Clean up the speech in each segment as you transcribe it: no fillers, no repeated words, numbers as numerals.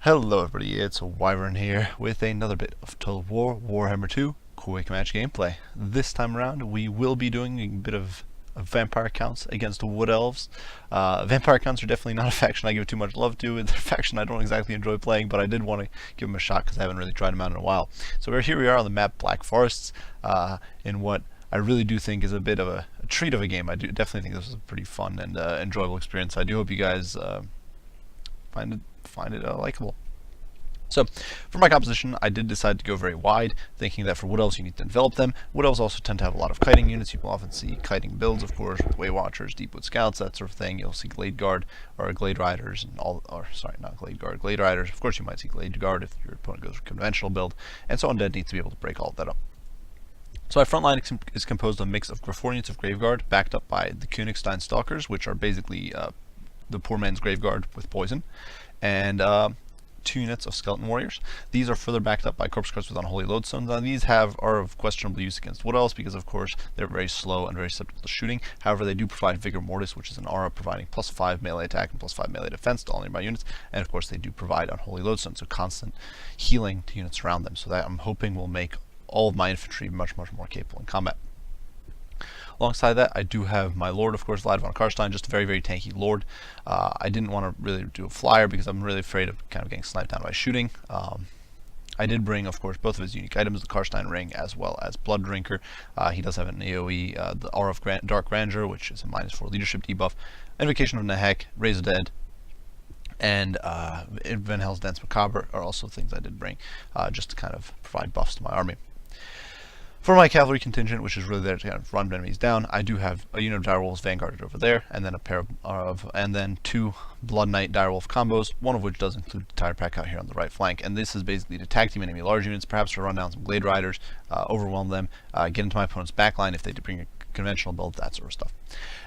Hello everybody, it's Wyvern here with another bit of Total War Warhammer 2 Quick Match gameplay. This time around we will be doing a bit of vampire counts against Wood Elves. Vampire counts are definitely not a faction I give too much love to. It's a faction I don't exactly enjoy playing, but I did want to give them a shot because I haven't really tried them out in a while. So here we are on the map Black Forests in what I really do think is a bit of a treat of a game. I do definitely think this was a pretty fun and enjoyable experience. I do hope you guys find it likable. So, for my composition, I did decide to go very wide, thinking that for Wood Elves you need to envelop them. Wood Elves also tend to have a lot of kiting units. You will often see kiting builds, of course, with Way Watchers, Deepwood Scouts, that sort of thing. You'll see Glade Guard, or Glade Riders, and not Glade Guard, Glade Riders. Of course, you might see Glade Guard if your opponent goes for a conventional build, and so Undead needs to be able to break all of that up. So my front line is composed of a mix of 4 units of Graveguard, backed up by the Königstein Stalkers, which are basically the poor man's Graveguard with poison, and 2 units of Skeleton Warriors. These are further backed up by Corpse Cards with Unholy Lodestones. Now these are of questionable use against Wood Elves because of course they're very slow and very susceptible to shooting. However, they do provide Vigor Mortis, which is an aura providing +5 melee attack and +5 melee defense to all nearby units, and of course they do provide Unholy Lodestone, so constant healing to units around them. So that I'm hoping will make all of my infantry much more capable in combat. Alongside that, I do have my Lord, of course, Lad von Karstein, just a very tanky Lord. I didn't want to really do a flyer because I'm really afraid of kind of getting sniped down by shooting. I did bring, of course, both of his unique items, the Karstein Ring as well as Blood Drinker. He does have an AoE, the Aura of Dark Grandeur, which is a -4 leadership debuff, Invocation of Nehek, Raise the Dead, and Van Hell's Dance Macabre are also things I did bring, just to kind of provide buffs to my army. For my cavalry contingent, which is really there to kind of run enemies down, I do have a unit of Direwolves vanguarded over there, and then a pair and then 2 Blood Knight Direwolf combos, one of which does include the Tire Pack out here on the right flank. And this is basically to tag team enemy large units, perhaps to run down some Glade Riders, overwhelm them, get into my opponent's backline if they bring a conventional build, that sort of stuff.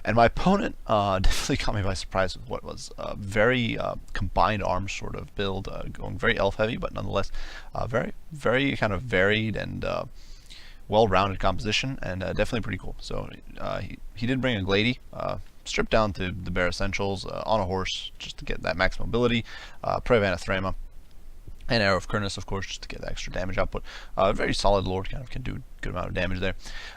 And my opponent definitely caught me by surprise with what was a very combined arms sort of build, going very elf heavy, but nonetheless very kind of varied and well-rounded composition, and definitely pretty cool. So he did bring a Glady, stripped down to the bare essentials, on a horse, just to get that max mobility, Prey of Anathrema, and Arrow of Kurnus, of course, just to get that extra damage output. A very solid Lord, kind of can do a good amount of damage there.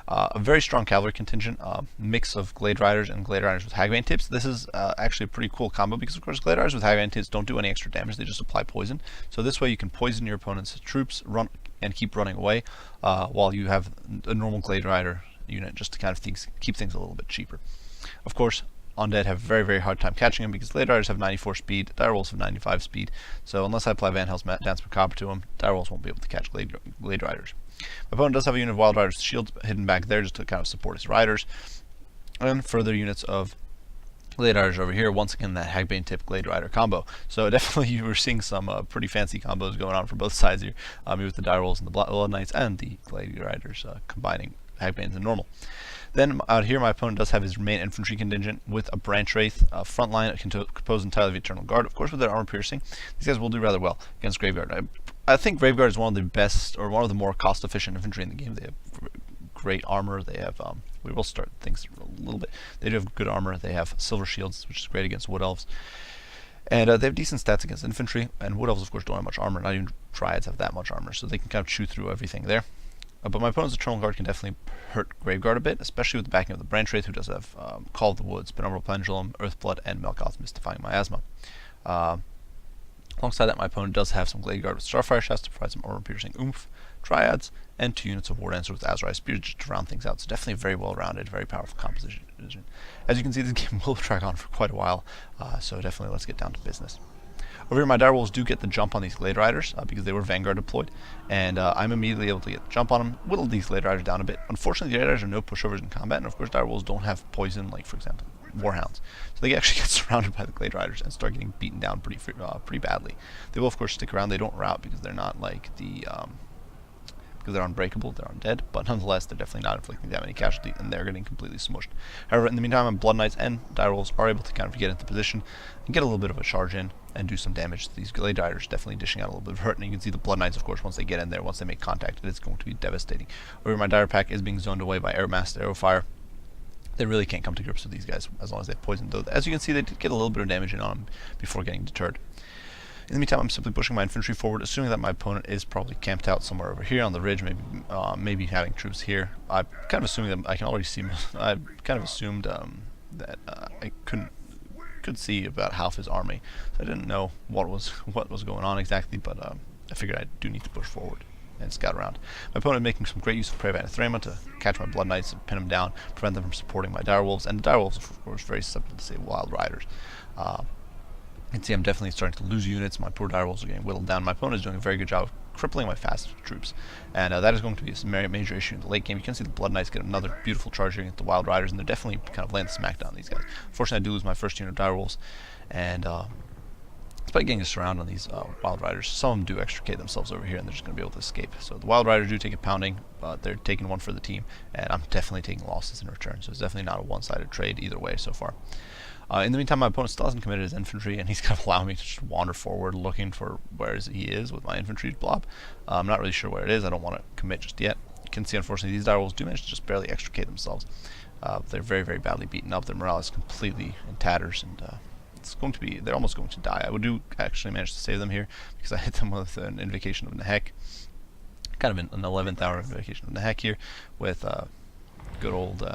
A very strong cavalry contingent, mix of Glade Riders and Glade Riders with Hagbane Tips. This is actually a pretty cool combo because, of course, Glade Riders with Hagbane Tips don't do any extra damage, they just apply poison. So this way you can poison your opponent's troops, run and keep running away, while you have a normal Glade Rider unit just to kind of keep things a little bit cheaper. Of course, Undead have a very hard time catching him because Glade Riders have 94 speed, Direwolves have 95 speed, so unless I apply Van Hell's Dance Macabre to him, Direwolves won't be able to catch Glade Riders. My opponent does have a unit of Wild Riders with shields hidden back there just to kind of support his riders, and further units of Glade Riders over here, once again that Hagbane Tip Glade Rider combo. So definitely you were seeing some pretty fancy combos going on from both sides here, with the Direwolves and the Blood Knights and the Glade Riders combining Hagbanes and normal. Then out here my opponent does have his main infantry contingent with a Branch Wraith, front line composed entirely of Eternal Guard, of course with their armor piercing. These guys will do rather well against Graveguard. I think Graveguard is one of the best, or one of the more cost efficient infantry in the game. They have great armor, they have, we will start things a little bit, they do have good armor, they have silver shields, which is great against Wood Elves, and they have decent stats against infantry, and Wood Elves of course don't have much armor, not even Dryads have that much armor, so they can kind of chew through everything there. But my opponent's Eternal Guard can definitely hurt Graveguard a bit, especially with the backing of the Branch Wraith, who does have Call of the Woods, Penumbral Pendulum, Earthblood, and Melkoth's Mystifying Miasma. Alongside that, my opponent does have some Glade Guard with Starfire Shafts to provide some armor-piercing oomph, Dryads, and 2 units of War Dancer with Azrai Spears just to round things out. So definitely a very well-rounded, very powerful composition. As you can see, this game will drag on for quite a while, so definitely let's get down to business. Over here, my Direwolves do get the jump on these Glade Riders because they were Vanguard deployed, and I'm immediately able to get the jump on them, whittle these Glade Riders down a bit. Unfortunately, the Glade Riders are no pushovers in combat, and of course, Direwolves don't have poison, like for example, Warhounds. So they actually get surrounded by the Glade Riders and start getting beaten down pretty badly. They will of course stick around. They don't rout because they're not like the because they're unbreakable, they're undead, but nonetheless they're definitely not inflicting that many casualties, and they're getting completely smushed. However, in the meantime, Blood Knights and Direwolves are able to kind of get into position and get a little bit of a charge in and do some damage to these Glade Riders, definitely dishing out a little bit of hurt. And you can see the Blood Knights, of course, once they get in there, once they make contact, it's going to be devastating. Over my Dire Pack is being zoned away by Masked Arrow Fire. They really can't come to grips with these guys as long as they've poisoned, though as you can see they did get a little bit of damage in on them before getting deterred. In the meantime, I'm simply pushing my infantry forward, assuming that my opponent is probably camped out somewhere over here on the ridge, maybe having troops here. I'm kind of assuming that I can already see. I kind of assumed that I could see about half his army, so I didn't know what was going on exactly, but I figured I do need to push forward and scout around. My opponent making some great use of Prey of Anathema to catch my Blood Knights and pin them down, prevent them from supporting my Direwolves, and the Direwolves, of course, very susceptible to, say, Wild Riders. You can see I'm definitely starting to lose units. My poor Direwolves are getting whittled down. My opponent is doing a very good job of crippling my fast troops, and that is going to be a major issue in the late game. You can see the Blood Knights get another beautiful charge against the Wild Riders, and they're definitely kind of laying the smack down on these guys. Unfortunately, I do lose my first unit of Direwolves, and despite getting a surround on these Wild Riders, some of them do extricate themselves over here, and they're just going to be able to escape. So the Wild Riders do take a pounding, but they're taking one for the team, and I'm definitely taking losses in return. So it's definitely not a one-sided trade either way so far. In the meantime, my opponent still hasn't committed his infantry, and he's kind of allowing me to just wander forward looking for where he is with my infantry blob. I'm not really sure where it is. I don't want to commit just yet. You can see, unfortunately, these Direwolves do manage to just barely extricate themselves. They're very, very badly beaten up. Their morale is completely in tatters, and they're almost going to die. I do actually manage to save them here because I hit them with an Invocation of Nehek. Kind of an 11th hour Invocation of Nehek here with good old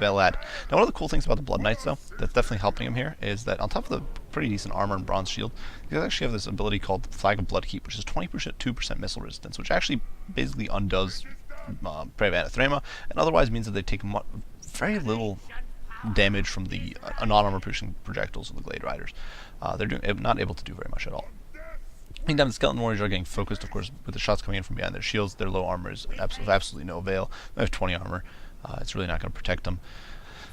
Velad. Now, one of the cool things about the Blood Knights, though, that's definitely helping him here, is that on top of the pretty decent armor and bronze shield, you actually have this ability called Flag of Bloodkeep, which is 2% missile resistance, which actually basically undoes Prey of Anathema, and otherwise means that they take very little damage from the non-armor piercing projectiles of the Glade Riders. They're not able to do very much at all. Meantime, the Skeleton Warriors are getting focused, of course, with the shots coming in from behind their shields. Their low armor is of absolutely no avail. They have 20 armor. It's really not going to protect them.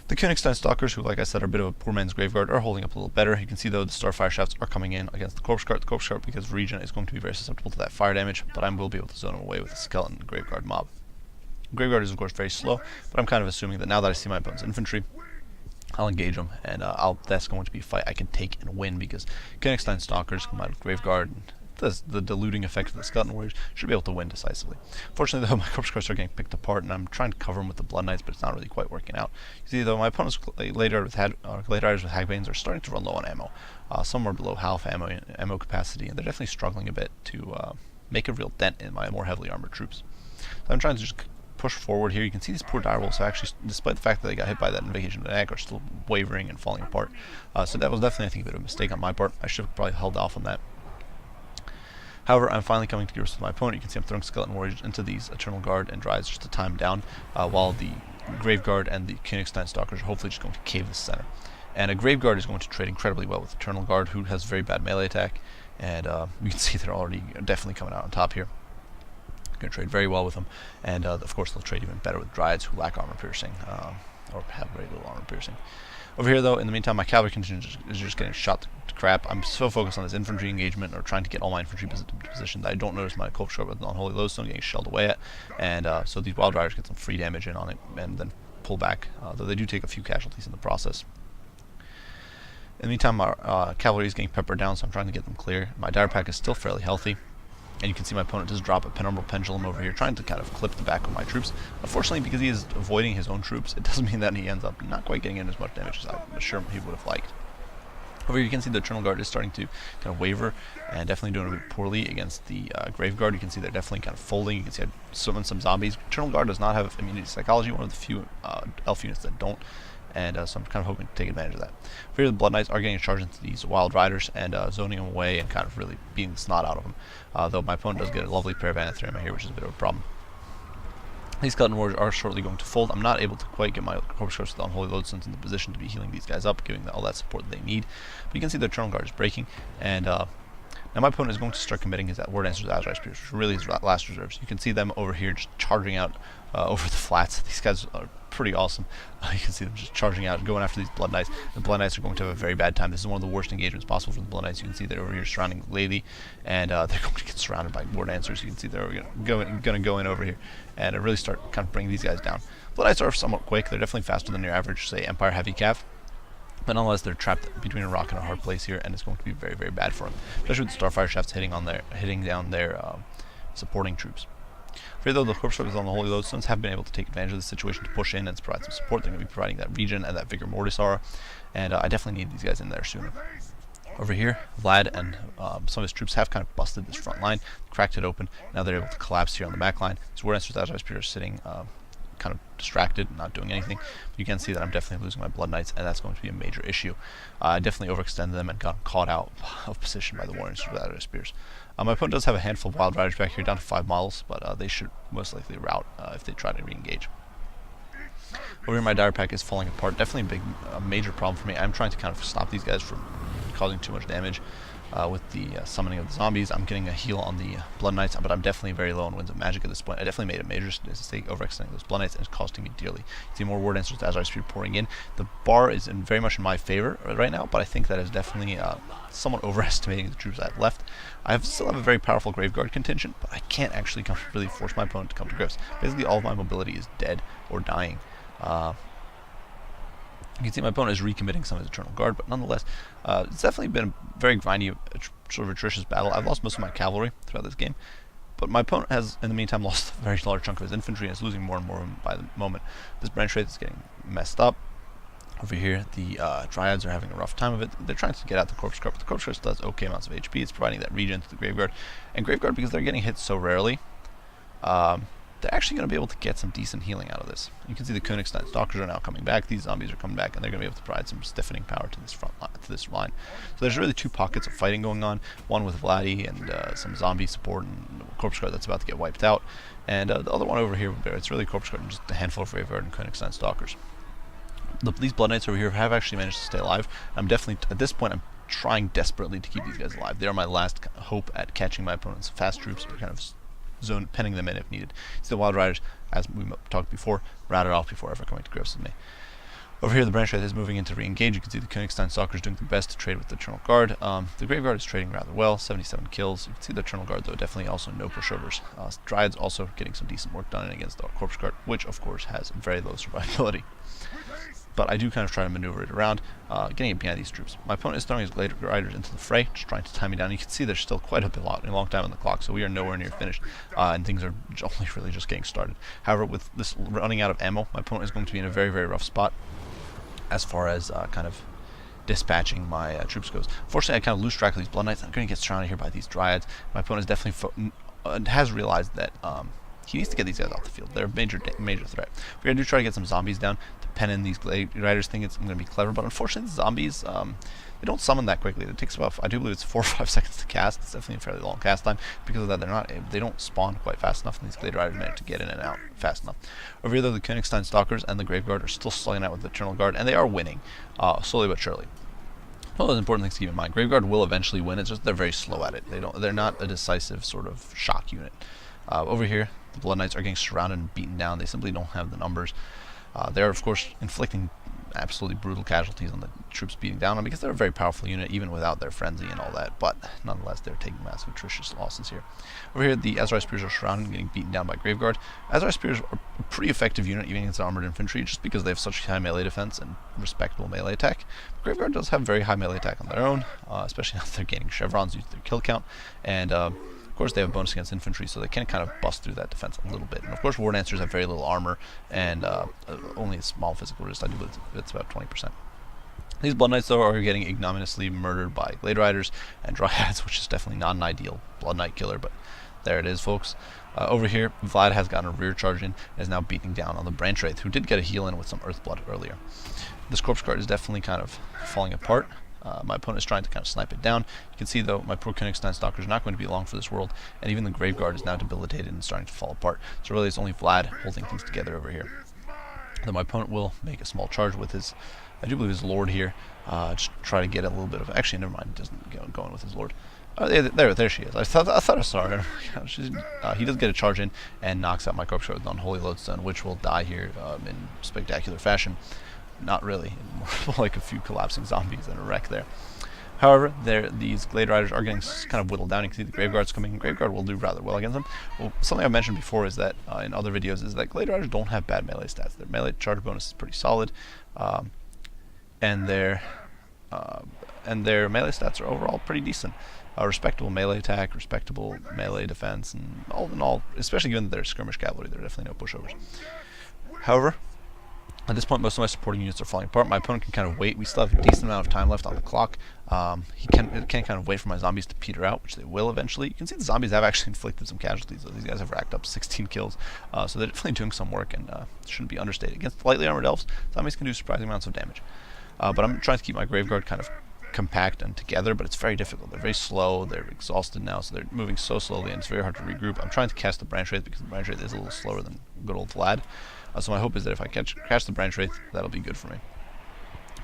The Königstein Stalkers, who, like I said, are a bit of a poor man's graveguard, are holding up a little better. You can see, though, the Starfire Shafts are coming in against the Corpse Cart. The Corpse Cart, because of region, is going to be very susceptible to that fire damage, but I will be able to zone them away with the Skeleton Graveguard mob. Graveguard is, of course, very slow, but I'm kind of assuming that now that I see my opponent's infantry, I'll engage them, and that's going to be a fight I can take and win, because Königstein Stalkers combined with Graveguard and the diluting effect of the Skeleton Warriors should be able to win decisively. Fortunately, though, my Corpse Carts are getting picked apart, and I'm trying to cover them with the Blood Knights, but it's not really quite working out. You see, though, my opponent's Glade Riders with Hagbanes are starting to run low on ammo. Some are below half ammo capacity, and they're definitely struggling a bit to make a real dent in my more heavily armored troops. So I'm trying to just push forward here. You can see these poor Direwolves, actually, despite the fact that they got hit by that Invocation of the Egg, are still wavering and falling apart. So that was definitely, I think, a bit of a mistake on my part. I should have probably held off on that. However, I'm finally coming to grips with my opponent. You can see I'm throwing Skeleton Warriors into these Eternal Guard and Dryades just to time down, while the Graveguard and the Königstein Stalkers are hopefully just going to cave the center. And a Graveguard is going to trade incredibly well with Eternal Guard, who has very bad melee attack, and you can see they're already definitely coming out on top here. Going to trade very well with them, and of course they'll trade even better with Dryades, who lack armor piercing, or have very little armor piercing. Over here, though, in the meantime, my cavalry contingent is just getting shot to crap. I'm so focused on this infantry engagement, or trying to get all my infantry positioned, that I don't notice my Corpse Cart with the Unholy Lodestone getting shelled away at, and so these Wild Riders get some free damage in on it, and then pull back, though they do take a few casualties in the process. In the meantime, our cavalry is getting peppered down, so I'm trying to get them clear. My dire pack is still fairly healthy, and you can see my opponent does drop a Penumbral Pendulum over here, trying to kind of clip the back of my troops. Unfortunately, because he is avoiding his own troops, it doesn't mean that he ends up not quite getting in as much damage as I'm sure he would have liked. Over here, you can see the Eternal Guard is starting to kind of waver, and definitely doing a bit poorly against the Graveguard. You can see they're definitely kind of folding. You can see I summon some zombies. Eternal Guard does not have immunity to psychology, one of the few elf units that don't. And so I'm kind of hoping to take advantage of that. Here, the Blood Knights are getting charged into these Wild Riders and zoning them away and kind of really beating the snot out of them. Though my opponent does get a lovely pair of Anathema here, which is a bit of a problem. These Skeleton Warriors are shortly going to fold. I'm not able to quite get my Corpse Carts with the Unholy Lodestones in the position to be healing these guys up, giving them all that support that they need. But you can see the Eternal Guard is breaking, and now my opponent is going to start committing his Word Answers Azrael Spears, which really is last reserves. You can see them over here just charging out over the flats. These guys are pretty awesome. You can see them just charging out, going after these Blood Knights. The Blood Knights are going to have a very bad time. This is one of the worst engagements possible for the Blood Knights. You can see they're over here surrounding Lady, and they're going to get surrounded by Word Answers. You can see they're going to go in over here and really start kind of bringing these guys down. Blood Knights are somewhat quick. They're definitely faster than your average, say, Empire Heavy Cav. But nonetheless, they're trapped between a rock and a hard place here, and it's going to be very, very bad for them, especially with the Starfire Shafts hitting down their supporting troops. For though the Corpse Carts on the Holy Lodestones have been able to take advantage of the situation to push in and to provide some support, they're going to be providing that regen and that Vigor Mortis aura, and I definitely need these guys in there sooner. Over here, Vlad and some of his troops have kind of busted this front line, cracked it open. Now they're able to collapse here on the back line. His War Dancers with Azure Spears are sitting kind of distracted, not doing anything. You can see that I'm definitely losing my Blood Knights, and that's going to be a major issue. I definitely overextended them and got caught out of position by the War Dancers with Azure Spears. My opponent does have a handful of Wild Riders back here, down to 5 models, but they should most likely rout if they try to re-engage. Over here, my dire pack is falling apart. Definitely a major problem for me. I'm trying to kind of stop these guys from causing too much damage with the summoning of the zombies. I'm getting a heal on the Blood Knights, but I'm definitely very low on Winds of Magic at this point. I definitely made a major mistake overextending those Blood Knights, and it's costing me dearly. You see more War Dancers as I speed pouring in. The bar is very much in my favor right now, but I think that is definitely somewhat overestimating the troops I have left. I still have a very powerful Graveguard contingent, but I can't actually really force my opponent to come to grips. Basically, all of my mobility is dead or dying. You can see my opponent is recommitting some of his Eternal Guard, but nonetheless, it's definitely been a very grindy, sort of atrocious battle. I've lost most of my cavalry throughout this game, but my opponent has, in the meantime, lost a very large chunk of his infantry and is losing more and more by the moment. This branch rate is getting messed up. Over here, the Dryads are having a rough time of it. They're trying to get out the Corpse Guard, but the Corpse Guard still has okay amounts of HP. It's providing that regen to the Graveguard. And Graveguard, because they're getting hit so rarely, they're actually going to be able to get some decent healing out of this. You can see the Königstein Stalkers are now coming back. These zombies are coming back, and they're going to be able to provide some stiffening power to this line. So there's really two pockets of fighting going on. One with Vladdy and some zombie support and Corpse Guard that's about to get wiped out. And the other one over here, it's really Corpse Guard and just a handful of Graveguard and Königstein Stalkers. These Blood Knights over here have actually managed to stay alive. I'm definitely, at this point, I'm trying desperately to keep these guys alive. They are my last hope at catching my opponent's fast troops, or kind of penning them in if needed. So the Wild Riders, as we talked before, routed off before ever coming to grips with me. Over here, the branch wraith is moving into re-engage. You can see the Königstein Stalkers doing the best to trade with the Eternal Guard. The Graveguard is trading rather well, 77 kills. You can see the Eternal Guard, though, definitely also no pushovers. Dryads also getting some decent work done against the Corpse Guard, which, of course, has very low survivability. But I do kind of try to maneuver it around, getting it behind these troops. My opponent is throwing his Glade Riders into the fray, just trying to tie me down. You can see there's still quite a long time on the clock, so we are nowhere near finished, and things are only really just getting started. However, with this running out of ammo, my opponent is going to be in a very rough spot as far as kind of dispatching my troops goes. Fortunately, I kind of lose track of these Blood Knights. I'm going to get surrounded here by these Dryads. My opponent is definitely has realized that he needs to get these guys off the field. They're a major threat. We're going to try to get some zombies down to pen in these Glade Riders. Think it's going to be clever, but unfortunately the zombies, they don't summon that quickly. It takes about, I do believe it's 4 or 5 seconds to cast. It's definitely a fairly long cast time. Because of that, they don't spawn quite fast enough, and these Glade Riders manage to get in and out fast enough. Over here, though, the Königstein Stalkers and the Graveguard are still slugging out with the Eternal Guard, and they are winning, slowly but surely. One of those important things to keep in mind: Graveguard will eventually win. It's just they're very slow at it. They're not a decisive sort of shock unit. Over here, the Blood Knights are getting surrounded and beaten down. They simply don't have the numbers. They're, of course, inflicting absolutely brutal casualties on the troops beating down them because they're a very powerful unit, even without their frenzy and all that. But nonetheless, they're taking massive atrocious losses here. Over here, the Azrai Spears are surrounded and getting beaten down by Graveguard. Azrai Spears are a pretty effective unit, even against armored infantry, just because they have such high melee defense and respectable melee attack. Graveguard does have very high melee attack on their own, especially now that they're gaining chevrons due to their kill count. And of course, they have a bonus against infantry, so they can kind of bust through that defense a little bit. And of course, War Dancers have very little armor and only a small physical resist. I do believe it's about 20%. These Blood Knights, though, are getting ignominiously murdered by Glade Riders and Dryads, which is definitely not an ideal Blood Knight killer, but there it is, folks. Over here, Vlad has gotten a rear charge in and is now beating down on the Branch Wraith, who did get a heal in with some Earthblood earlier. This Corpse Guard is definitely kind of falling apart. My opponent is trying to kind of snipe it down. You can see, though, my poor Königstein Stalkers are not going to be long for this world, and even the Graveguard is now debilitated and starting to fall apart. So really, it's only Vlad holding things together over here. Then my opponent will make a small charge with his, I do believe, his Lord here. Just try to get a little bit of. Actually, never mind. Doesn't go in with his Lord. There she is. I thought I saw her. He does get a charge in and knocks out my Corpse Guard with the Unholy Lodestone, which will die here in spectacular fashion. Not really, more like a few collapsing zombies and a wreck there. However, these Glade Riders are getting kind of whittled down. You can see the Graveguard's coming. Graveguard will do rather well against them. Well, something I've mentioned before is that in other videos is that Glade Riders don't have bad melee stats. Their melee charge bonus is pretty solid, and their melee stats are overall pretty decent. Respectable melee attack, respectable melee defense, and all in all, especially given that they're skirmish cavalry, they're definitely no pushovers. However, At this point, most of my supporting units are falling apart. My opponent can kind of wait. We still have a decent amount of time left on the clock. He can kind of wait for my zombies to peter out, which they will eventually. You can see the zombies have actually inflicted some casualties. These guys have racked up 16 kills, so they're definitely doing some work, and shouldn't be understated. Against lightly armored elves, zombies can do surprising amounts of damage. But I'm trying to keep my Graveguard kind of compact and together, but it's very difficult. They're very slow, they're exhausted now, so they're moving so slowly, and it's very hard to regroup. I'm trying to cast the Branch Wraith because the Branch Wraith is a little slower than good old Vlad. So my hope is that if I catch the Branch Wraith, that'll be good for me.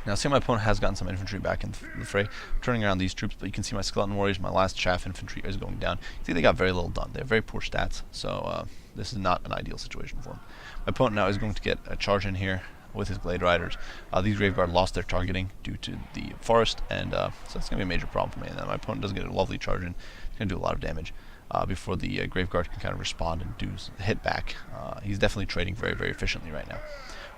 Now, see, my opponent has gotten some infantry back in the fray. I'm turning around these troops, but you can see my Skeleton Warriors, my last chaff infantry is going down. See, they got very little done. They have very poor stats, so this is not an ideal situation for them. My opponent now is going to get a charge in here with his Glade Riders. These Graveguard lost their targeting due to the forest, and so that's going to be a major problem for me. And then my opponent does get a lovely charge in. It's going to do a lot of damage before the Graveguard can kind of respond and do hit back. He's definitely trading very, very efficiently right now.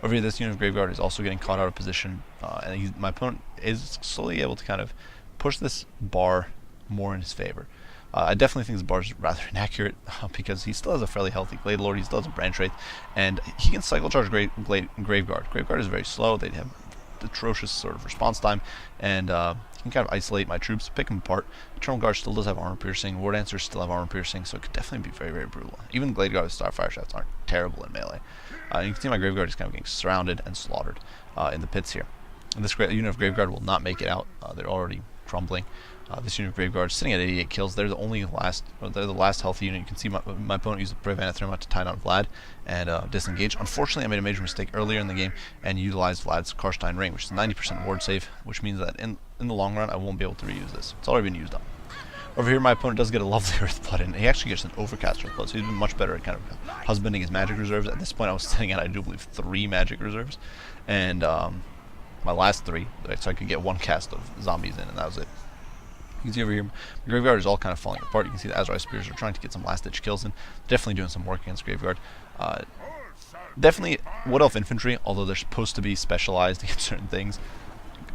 Over here, this unit of Graveguard is also getting caught out of position, and my opponent is slowly able to kind of push this bar more in his favor. I definitely think this bar is rather inaccurate because he still has a fairly healthy Glade Lord, he still has a Branch Wraith, and he can cycle charge Graveguard. Graveguard is very slow, they have atrocious sort of response time, and he can kind of isolate my troops, pick them apart. Eternal Guard still does have armor piercing, War Dancers still have armor piercing, so it could definitely be very, very brutal. Even Glade Guard with Starfire Shafts aren't terrible in melee. You can see my Graveguard is kind of getting surrounded and slaughtered in the pits here. And this unit of Graveguard will not make it out, they're already crumbling. This unit of Graveguard is sitting at 88 kills. They're the last healthy unit. You can see my opponent used the Brave Anathema to tie down Vlad and disengage. Unfortunately, I made a major mistake earlier in the game and utilized Vlad's Karstein Ring, which is 90% ward save, which means that in the long run, I won't be able to reuse this. It's already been used up. Over here, my opponent does get a lovely Earthblood, and he actually gets an Overcast Earthblood, so he's been much better at kind of husbanding his magic reserves. At this point, I was sitting at, I do believe, 3 magic reserves, and my last 3, so I could get 1 cast of zombies in, and that was it. You can see over here, the Graveguard is all kind of falling apart. You can see the Azrai Spears are trying to get some last-ditch kills in. Definitely doing some work against Graveguard. Definitely Wood Elf Infantry, although they're supposed to be specialized against certain things,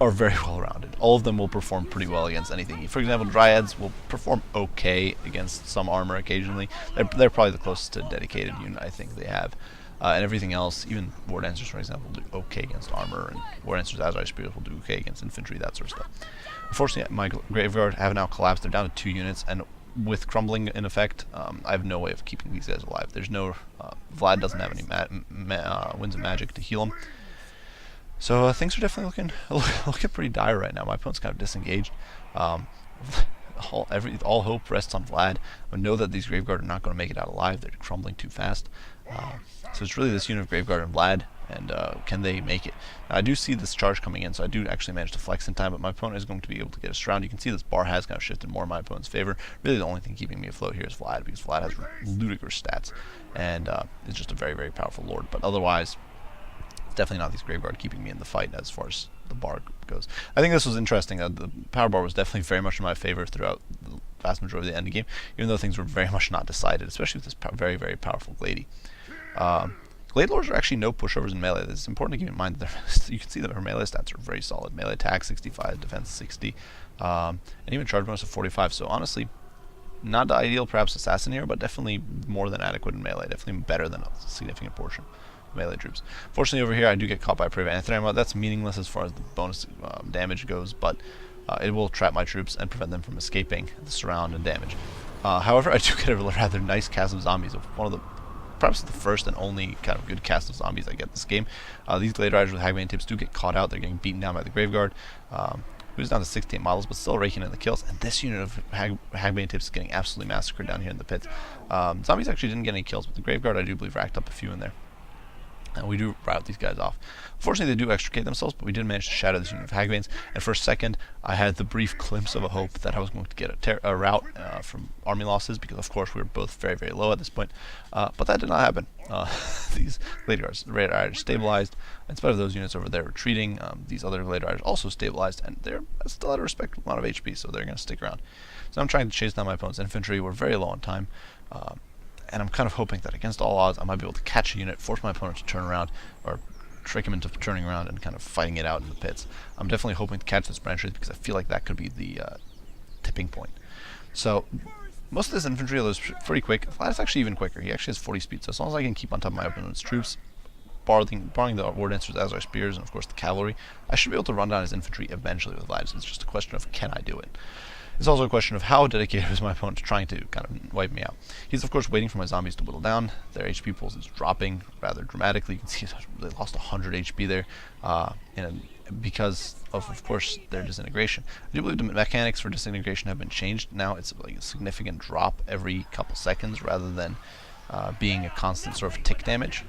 are very well rounded. All of them will perform pretty well against anything. For example, Dryads will perform okay against some armor occasionally. They're probably the closest to dedicated unit I think they have. And everything else, even War Dancers, for example, will do okay against armor, and War Dancers Azrai Spears will do okay against infantry, that sort of stuff. Unfortunately, my Graveguard have now collapsed. They're down to 2 units, and with crumbling in effect, I have no way of keeping these guys alive. There's no Vlad doesn't have any winds of magic to heal him. So things are definitely looking pretty dire right now. My opponent's kind of disengaged. All hope rests on Vlad. I know that these Graveguard are not going to make it out alive. They're crumbling too fast. So it's really this unit of Graveguard and Vlad, and can they make it? Now, I do see this charge coming in, so I do actually manage to flex in time, but my opponent is going to be able to get us around. You can see this bar has kind of shifted more in my opponent's favor. Really the only thing keeping me afloat here is Vlad, because Vlad has ludicrous stats, and is just a very, very powerful lord. But otherwise, it's definitely not these Graveguard keeping me in the fight as far as the bar goes. I think this was interesting. The power bar was definitely very much in my favor throughout the vast majority of the end game, even though things were very much not decided, especially with this very, very powerful Glady. Glade Lords are actually no pushovers in melee. It's important to keep in mind that you can see that her melee stats are very solid. Melee attack 65, defense 60, and even charge bonus of 45. So honestly, not the ideal perhaps assassin here, but definitely more than adequate in melee. Definitely better than a significant portion of melee troops. Fortunately over here I do get caught by Brave Anathema. That's meaningless as far as the bonus damage goes, but it will trap my troops and prevent them from escaping the surround and damage. However, I do get a rather nice cast of zombies of one of the perhaps the first and only kind of good cast of zombies I get this game. These Glade Riders with Hagbane tips do get caught out. They're getting beaten down by the Graveguard, who's down to 68 models, but still raking in the kills. And this unit of Hagbane tips is getting absolutely massacred down here in the pits. Zombies actually didn't get any kills, but the Graveguard I do believe racked up a few in there. And we do rout these guys off. Unfortunately, they do extricate themselves, but we did manage to shatter this unit of Hagbanes. And for a second, I had the brief glimpse of a hope that I was going to get a rout from army losses, because of course we were both very, very low at this point. But that did not happen. These Glade Riders stabilized. In spite of those units over there retreating, these other Glade Riders also stabilized, and they're still at a respectable amount of HP, so they're going to stick around. So I'm trying to chase down my opponent's infantry. We're very low on time. And I'm kind of hoping that against all odds I might be able to catch a unit, force my opponent to turn around, or trick him into turning around and kind of fighting it out in the pits. I'm definitely hoping to catch this Branch Wraith because I feel like that could be the tipping point. So most of this infantry is pretty quick. Vlad's actually even quicker. He actually has 40 speed, so as long as I can keep on top of my opponent's troops, barring the War Dancers as our spears and of course the cavalry, I should be able to run down his infantry eventually with Vlad. It's just a question of can I do it. It's also a question of how dedicated is my opponent trying to kind of wipe me out. He's of course waiting for my zombies to whittle down. Their HP pools is dropping rather dramatically. You can see they lost 100 HP there, because of course their disintegration. I do believe the mechanics for disintegration have been changed. Now it's like a significant drop every couple seconds rather than being a constant sort of tick damage.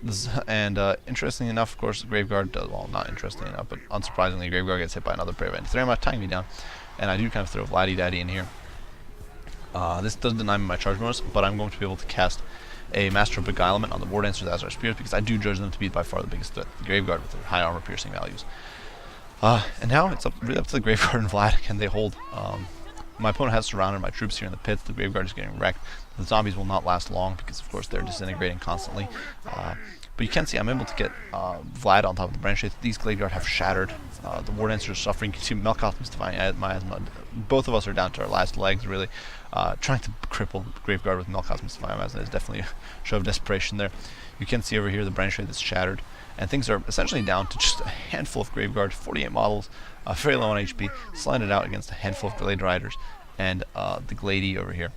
Interestingly enough, of course, the Graveguard does, well, not interestingly enough, but unsurprisingly, Graveguard gets hit by another pair of anti-thermite, tying me down, and I do kind of throw Vladdy Daddy in here. This does deny me my charge bonus, but I'm going to be able to cast a Master of Beguilement on the War Dancers as our spears, because I do judge them to be by far the biggest threat, the Graveguard with their high armor piercing values. And now it's really up to the Graveguard and Vlad, can they hold? My opponent has surrounded my troops here in the pits. The Graveguard is getting wrecked. The zombies will not last long because, of course, they're disintegrating constantly. But you can see I'm able to get Vlad on top of the branch. These Graveguard have shattered. The War Dancer is suffering. You can see Melkoth is defying miasma. Both of us are down to our last legs, really. Trying to cripple Graveguard with Melkoth defying miasma is definitely a show of desperation there. You can see over here the branch that's shattered. And things are essentially down to just a handful of Graveguard, 48 models, very low on HP, sliding out against a handful of Glade Riders, and the Glady over here.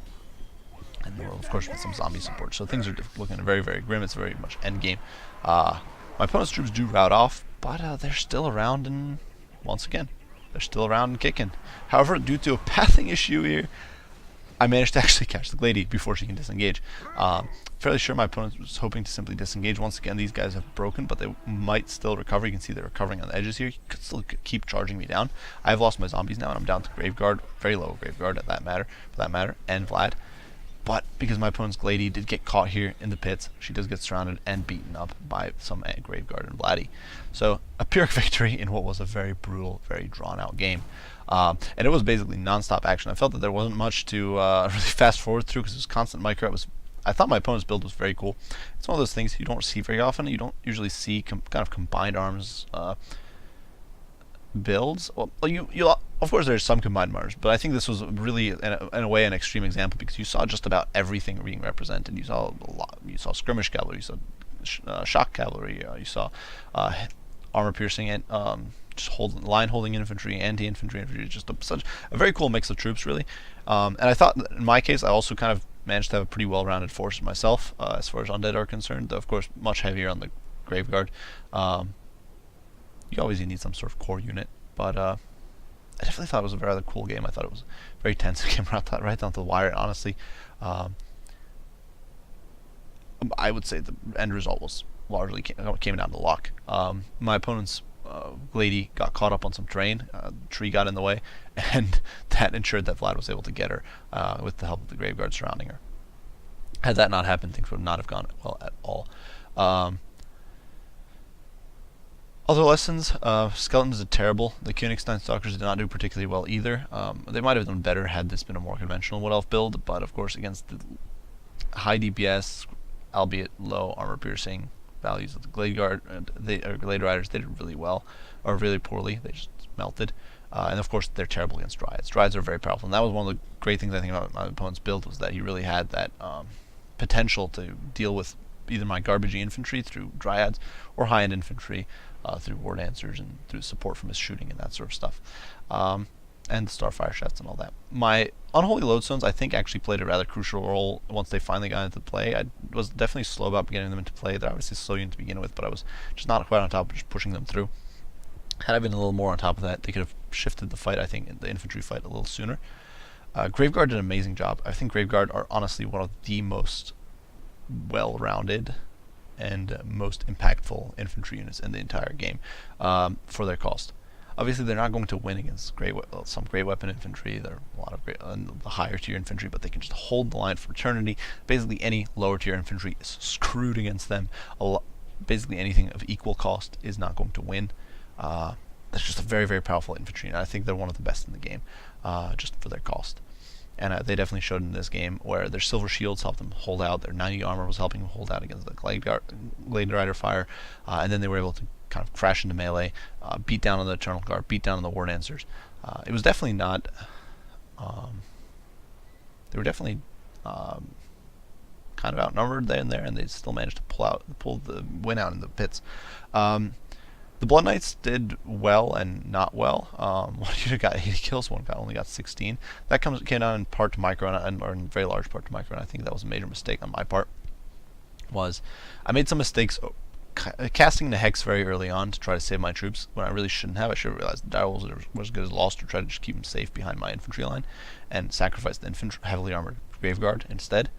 And of course with some zombie support. So things are looking very, very grim. It's very much endgame. My opponent's troops do rout off, but they're still around, and once again, they're still around and kicking. However, due to a pathing issue here, I managed to actually catch the Glady before she can disengage. Fairly sure my opponent was hoping to simply disengage. Once again, these guys have broken, but they might still recover. You can see they're recovering on the edges here. You could still keep charging me down. I've lost my zombies now, and I'm down to Graveguard, very low Graveguard for that matter, and Vlad. But because my opponent's Glady did get caught here in the pits, she does get surrounded and beaten up by some Graveguard and Vladdy. So a Pyrrhic victory in what was a very brutal, very drawn-out game. And it was basically non-stop action. I felt that there wasn't much to really fast forward through because it was constant micro. I thought my opponent's build was very cool. It's one of those things you don't see very often. You don't usually see kind of combined arms builds. Well, of course there's some combined arms, but I think this was really in a way an extreme example because you saw just about everything being represented. You saw a lot. You saw skirmish cavalry. You saw shock cavalry. You saw armor piercing and just line holding infantry, anti-infantry infantry. Just such a very cool mix of troops, really. And I thought that in my case, I also kind of managed to have a pretty well-rounded force myself as far as undead are concerned. Though of course, much heavier on the Graveguard. You always need some sort of core unit, but I definitely thought it was a rather cool game. I thought it was very tense. It came right down to the wire. Honestly, I would say the end result was largely came down to luck. My opponent's Glady got caught up on some terrain. Tree got in the way, and that ensured that Vlad was able to get her with the help of the Graveguard surrounding her. Had that not happened, things would not have gone well at all. Other lessons, Skeletons did terrible. The Königstein Stalkers did not do particularly well either. They might have done better had this been a more conventional Wood Elf build, but of course against the high DPS, albeit low armor piercing values of the Glade Riders, they did really well, or really poorly. They just melted. And of course they're terrible against Dryads. Dryads are very powerful, and that was one of the great things I think about my opponent's build, was that he really had that potential to deal with either my garbagey infantry through Dryads or high-end infantry through War Dancers and through support from his shooting and that sort of stuff. And the Starfire shots and all that. My Unholy Lodestones, I think, actually played a rather crucial role once they finally got into play. I was definitely slow about getting them into play. They're obviously slow unit to begin with, but I was just not quite on top of just pushing them through. Had I been a little more on top of that, they could have shifted the fight, I think, the infantry fight a little sooner. Graveguard did an amazing job. I think Graveguard are honestly one of the most well-rounded and most impactful infantry units in the entire game for their cost. Obviously, they're not going to win against some great weapon infantry. There are a lot of the higher tier infantry, but they can just hold the line for eternity. Basically, any lower tier infantry is screwed against them. Basically, anything of equal cost is not going to win. That's just a very, very powerful infantry, and I think they're one of the best in the game, just for their cost. And they definitely showed in this game where their silver shields helped them hold out. Their 90 armor was helping them hold out against the Glade Rider fire, and then they were able to kind of crash into melee, beat down on the Eternal Guard, beat down on the War Dancers. It was definitely not. They were definitely kind kind of outnumbered there, and they still managed to pull the win out in the pits. The Blood Knights did well and not well. One unit got 80 kills, one only got 16. That came down in part to micro, or in very large part to micro, and I think that was a major mistake on my part. I made some mistakes casting the Hex very early on to try to save my troops when I really shouldn't have. I should have realized the direwolves were as good as lost, or try to just keep them safe behind my infantry line and sacrifice the heavily armored Graveguard instead.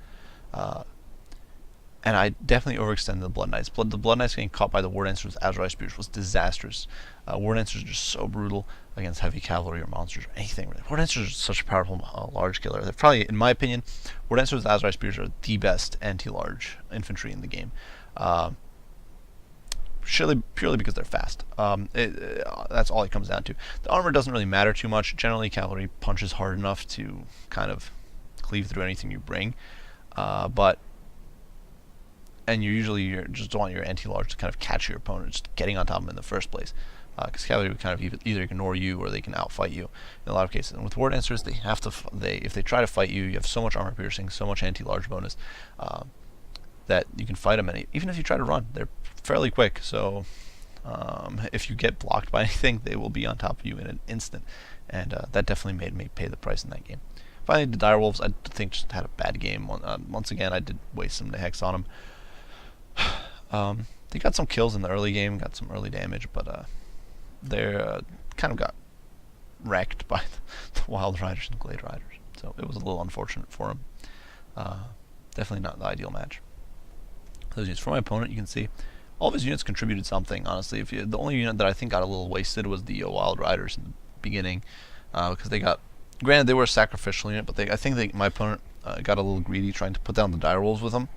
And I definitely overextended the Blood Knights. The Blood Knights getting caught by the War Dancers with Azure Spears was disastrous. War Dancers are just so brutal against heavy cavalry or monsters or anything really. War Dancers are such a powerful large killer. They're probably, in my opinion, War Dancers with Azure Spears are the best anti-large infantry in the game. Purely because they're fast. That's all it comes down to. The armor doesn't really matter too much. Generally, cavalry punches hard enough to kind of cleave through anything you bring. And you just want your anti-large to kind of catch your opponent, just getting on top of them in the first place. Because cavalry would kind of either ignore you or they can outfight you in a lot of cases. And with War Dancers, if they try to fight you, you have so much armor piercing, so much anti-large bonus, that you can fight them. And even if you try to run, they're fairly quick. So if you get blocked by anything, they will be on top of you in an instant. And that definitely made me pay the price in that game. Finally, the direwolves, I think, just had a bad game. Once again, I did waste some hex on them. They got some kills in the early game, got some early damage, but they're kind of got wrecked by the Wild Riders and Glade Riders. So it was a little unfortunate for them. Definitely not the ideal match. Those units. For my opponent, you can see all of his units contributed something, honestly. The only unit that I think got a little wasted was the Wild Riders in the beginning, because they got, granted they were a sacrificial unit, but I think my opponent got a little greedy trying to put down the direwolves with them.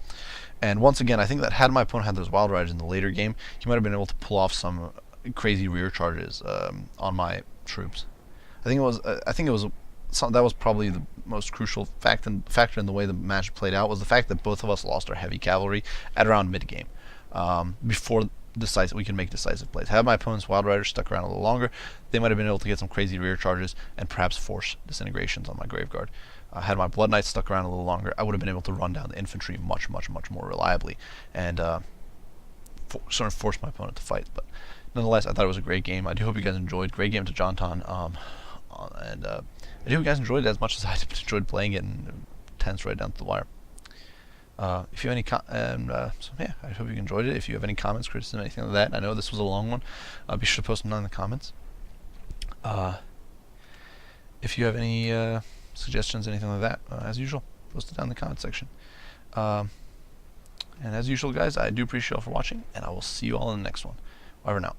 And once again, I think that had my opponent had those Wild Riders in the later game, he might have been able to pull off some crazy rear charges on my troops. I think it was that was probably the most crucial factor in the way the match played out, was the fact that both of us lost our heavy cavalry at around mid game, before we can make decisive plays. Had my opponent's Wild Riders stuck around a little longer, they might have been able to get some crazy rear charges and perhaps force disintegrations on my Graveguard. Had my Blood Knights stuck around a little longer, I would have been able to run down the infantry much more reliably, and sort of force my opponent to fight. But nonetheless, I thought it was a great game. I do hope you guys enjoyed. Great game to Jonton, and I do hope you guys enjoyed it as much as I enjoyed playing it, and tense right down to the wire. If you have any so yeah, I hope you enjoyed it. If you have any comments, criticism, anything like that, I know this was a long one, be sure to post them down in the comments. If you have any suggestions, anything like that, as usual, post it down in the comment section. And as usual, guys, I do appreciate you all for watching, and I will see you all in the next one. Over now.